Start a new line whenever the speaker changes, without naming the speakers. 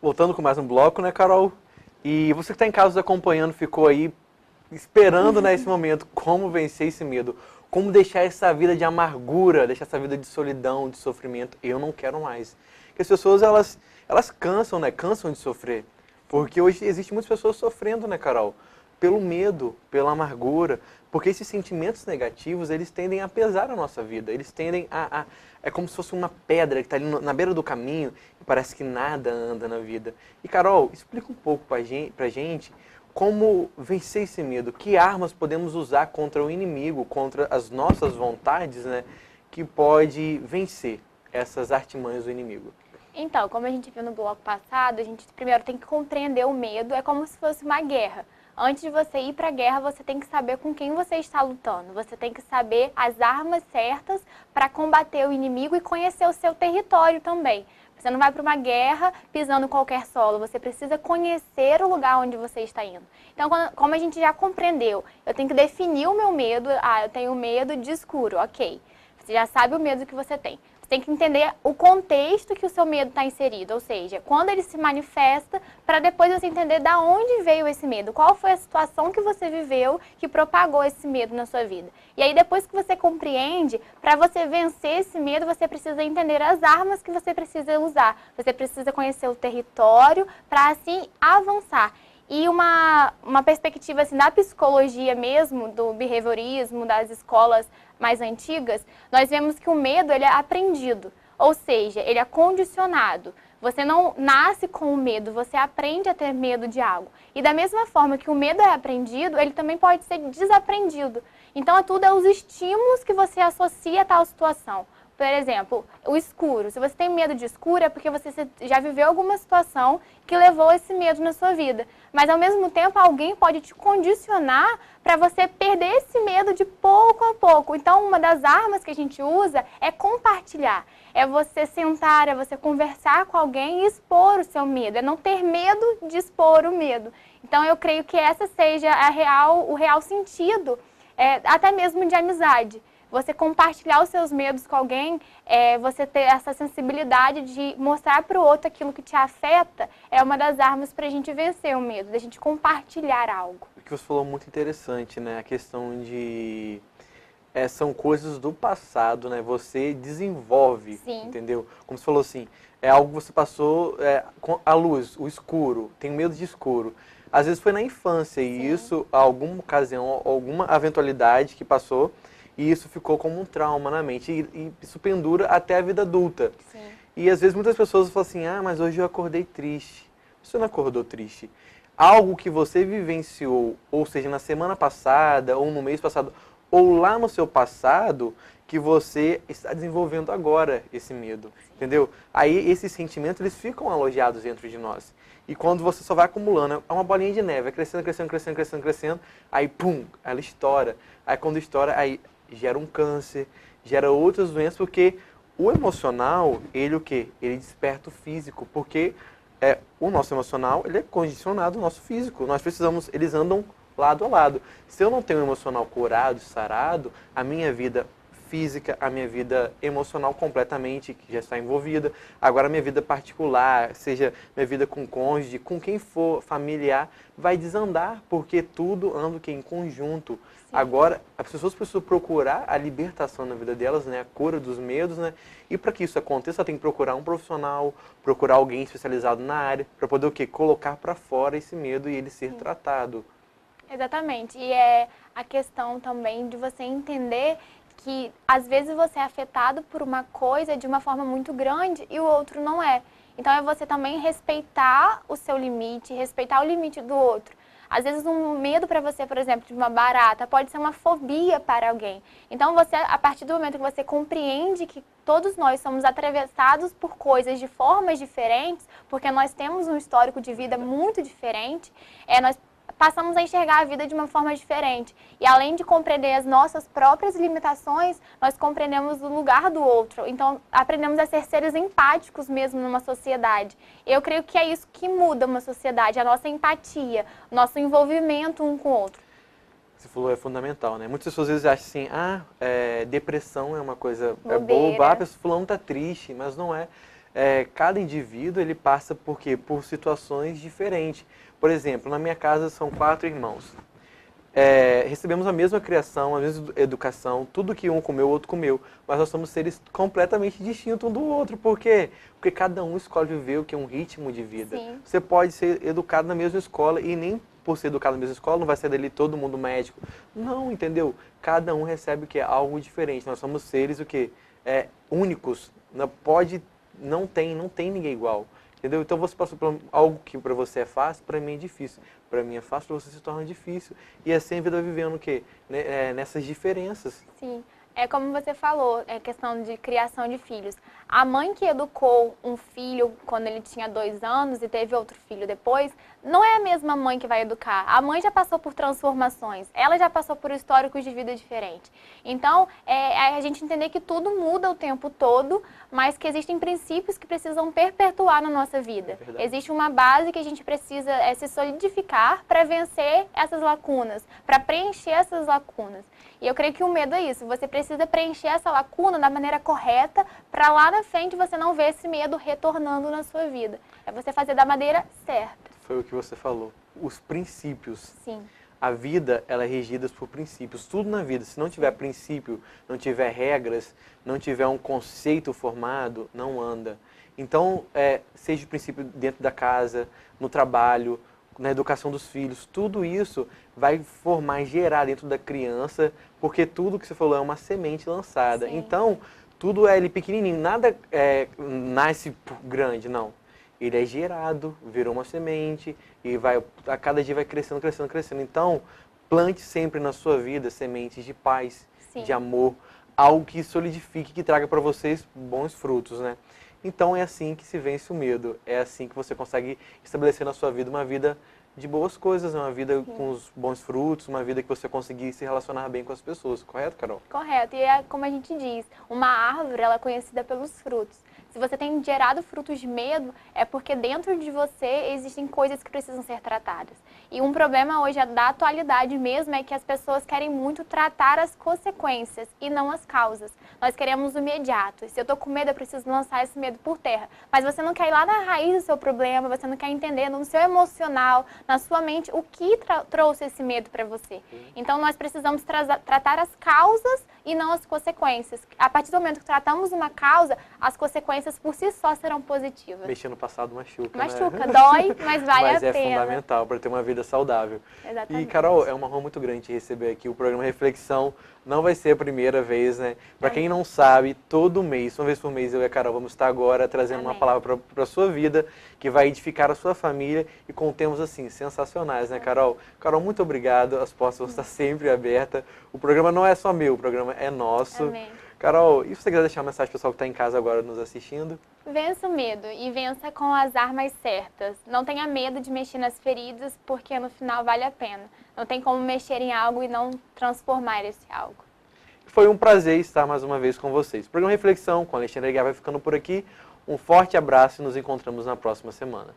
Voltando com mais um bloco, né, Carol? E você que está em casa nos acompanhando, ficou aí esperando, né, esse momento, como vencer esse medo, como deixar essa vida de amargura, deixar essa vida de solidão, de sofrimento. Eu não quero mais. Porque as pessoas, elas cansam, né, cansam de sofrer. Porque hoje existem muitas pessoas sofrendo, né, Carol? Pelo medo, pela amargura, porque esses sentimentos negativos, eles tendem a pesar a nossa vida, eles tendem é como se fosse uma pedra que está ali na beira do caminho e parece que nada anda na vida. E Carol, explica um pouco pra gente como vencer esse medo, que armas podemos usar contra o inimigo, contra as nossas vontades, né, que pode vencer essas artimanhas do inimigo.
Então, como a gente viu no bloco passado, a gente primeiro tem que compreender o medo, é como se fosse uma guerra. Antes de você ir para a guerra, você tem que saber com quem você está lutando. Você tem que saber as armas certas para combater o inimigo e conhecer o seu território também. Você não vai para uma guerra pisando em qualquer solo, você precisa conhecer o lugar onde você está indo. Então, como a gente já compreendeu, eu tenho que definir o meu medo. Ah, eu tenho medo de escuro, ok. Você já sabe o medo que você tem. Você tem que entender o contexto que o seu medo está inserido, ou seja, quando ele se manifesta, para depois você entender de onde veio esse medo, qual foi a situação que você viveu que propagou esse medo na sua vida. E aí depois que você compreende, para você vencer esse medo, você precisa entender as armas que você precisa usar. Você precisa conhecer o território para assim avançar. E uma perspectiva assim, da psicologia mesmo, do behaviorismo, das escolas mais antigas, nós vemos que o medo ele é aprendido, ou seja, ele é condicionado. Você não nasce com o medo, você aprende a ter medo de algo. E da mesma forma que o medo é aprendido, ele também pode ser desaprendido. Então, tudo é os estímulos que você associa a tal situação. Por exemplo, o escuro. Se você tem medo de escuro, é porque você já viveu alguma situação que levou esse medo na sua vida. Mas, ao mesmo tempo, alguém pode te condicionar para você perder esse medo de pouco a pouco. Então, uma das armas que a gente usa é compartilhar. É você sentar, é você conversar com alguém e expor o seu medo. É não ter medo de expor o medo. Então, eu creio que essa seja o real sentido, até mesmo de amizade. Você compartilhar os seus medos com alguém, você ter essa sensibilidade de mostrar para o outro aquilo que te afeta, é uma das armas para a gente vencer o medo, da gente compartilhar algo.
O que você falou é muito interessante, né? A questão de... são coisas do passado, né? Você desenvolve,
Sim.
Entendeu? Como você falou assim, é algo que você passou, com a luz, o escuro, tem medo de escuro. Às vezes foi na infância e
Sim.
isso, alguma ocasião, alguma eventualidade que passou, e isso ficou como um trauma na mente. E isso pendura até a vida adulta.
Sim.
E às vezes muitas pessoas falam assim, mas hoje eu acordei triste. Você não acordou triste. Algo que você vivenciou, ou seja, na semana passada, ou no mês passado, ou lá no seu passado, que você está desenvolvendo agora esse medo. Entendeu? Aí esses sentimentos, eles ficam alojados dentro de nós. E quando você só vai acumulando, é uma bolinha de neve, crescendo, crescendo, crescendo, crescendo, crescendo, aí pum, ela estoura. Aí quando estoura, aí gera um câncer, gera outras doenças, porque o emocional, ele o quê? Ele desperta o físico, porque o nosso emocional, ele é condicionado ao nosso físico. Nós precisamos, eles andam lado a lado. Se eu não tenho um emocional curado, sarado, a minha vida física, a minha vida emocional completamente, que já está envolvida. Agora a minha vida particular, seja minha vida com cônjuge, com quem for familiar, vai desandar, porque tudo anda em conjunto. Sim. Agora, as pessoas precisam procurar a libertação na vida delas, né? A cura dos medos, né? E para que isso aconteça, tem que procurar um profissional, procurar alguém especializado na área, para poder o quê? Colocar para fora esse medo e ele ser tratado.
Exatamente. E é a questão também de você entender que às vezes você é afetado por uma coisa de uma forma muito grande e o outro não é. Então é você também respeitar o seu limite, respeitar o limite do outro. Às vezes um medo para você, por exemplo, de uma barata, pode ser uma fobia para alguém. Então você, a partir do momento que você compreende que todos nós somos atravessados por coisas de formas diferentes, porque nós temos um histórico de vida muito diferente, nós passamos a enxergar a vida de uma forma diferente. E além de compreender as nossas próprias limitações, nós compreendemos o lugar do outro. Então, aprendemos a ser seres empáticos mesmo numa sociedade. Eu creio que é isso que muda uma sociedade, a nossa empatia, o nosso envolvimento um com o outro.
Você falou, é fundamental, né? Muitas pessoas às vezes acham assim, depressão é uma coisa
Bobeira.
boba, a pessoa fulano tá triste, mas não é. cada indivíduo ele passa por quê? Por situações diferentes. Por exemplo, na minha casa são 4 irmãos. Recebemos a mesma criação, a mesma educação, tudo que um comeu, o outro comeu. Mas nós somos seres completamente distintos um do outro. Por quê? Porque cada um escolhe viver o que é um ritmo de vida.
Sim.
Você pode ser educado na mesma escola e nem por ser educado na mesma escola não vai ser dali todo mundo médico. Não, entendeu? Cada um recebe o que é algo diferente. Nós somos seres o que únicos. Não tem ninguém igual. Entendeu? Então você passou por algo que para você é fácil, para mim é difícil. Para mim é fácil, para você se torna difícil. E assim a vida vai vivendo o quê? Nessas diferenças.
Sim. É como você falou, é questão de criação de filhos. A mãe que educou um filho quando ele tinha 2 anos e teve outro filho depois, não é a mesma mãe que vai educar. A mãe já passou por transformações, ela já passou por históricos de vida diferentes. Então, a gente entender que tudo muda o tempo todo, mas que existem princípios que precisam perpetuar na nossa vida. Existe uma base que a gente precisa se solidificar para vencer essas lacunas, para preencher essas lacunas. E eu creio que o medo é isso, você precisa preencher essa lacuna da maneira correta para lá na frente você não ver esse medo retornando na sua vida. É você fazer da maneira certa.
Foi o que você falou. Os princípios.
Sim.
A vida, ela é regida por princípios. Tudo na vida, se não tiver princípio, não tiver regras, não tiver um conceito formado, não anda. Então, seja o princípio dentro da casa, no trabalho, na educação dos filhos, tudo isso vai formar e gerar dentro da criança, porque tudo que você falou é uma semente lançada.
Sim.
Então, tudo é ali pequenininho, nada nasce grande, não. Ele é gerado, virou uma semente e a cada dia vai crescendo, crescendo, crescendo. Então, plante sempre na sua vida sementes de paz,
Sim.
de amor, algo que solidifique, que traga para vocês bons frutos, né? Então é assim que se vence o medo, é assim que você consegue estabelecer na sua vida uma vida de boas coisas, uma vida com os bons frutos, uma vida que você conseguir se relacionar bem com as pessoas, correto, Carol?
Correto, e é como a gente diz, uma árvore ela é conhecida pelos frutos. Se você tem gerado frutos de medo, é porque dentro de você existem coisas que precisam ser tratadas. E um problema hoje da atualidade mesmo é que as pessoas querem muito tratar as consequências e não as causas. Nós queremos o imediato. E se eu estou com medo, eu preciso lançar esse medo por terra. Mas você não quer ir lá na raiz do seu problema, você não quer entender no seu emocional, na sua mente, o que trouxe esse medo para você. Então nós precisamos tratar as causas e não as consequências. A partir do momento que tratamos uma causa, as consequências por si só serão positivas.
Mexer no passado machuca,
Machuca,
né?
dói, mas vale
mas
a pena.
Mas é fundamental para ter uma vida saudável.
Exatamente.
E, Carol, é uma honra muito grande te receber aqui. O programa Reflexão não vai ser a primeira vez, né? Para quem não sabe, todo mês, uma vez por mês, eu e a Carol vamos estar agora trazendo uma palavra para a sua vida, que vai edificar a sua família e com temas, assim, sensacionais, né, Carol? Carol, muito obrigado. As portas vão estar sempre abertas. O programa não é só meu, o programa é nosso.
Amém.
Carol, e se você quiser deixar uma mensagem para o pessoal que está em casa agora nos assistindo?
Vença o medo e vença com as armas certas. Não tenha medo de mexer nas feridas, porque no final vale a pena. Não tem como mexer em algo e não transformar esse algo.
Foi um prazer estar mais uma vez com vocês. O programa Reflexão com Alexandre Aguiar vai ficando por aqui. Um forte abraço e nos encontramos na próxima semana.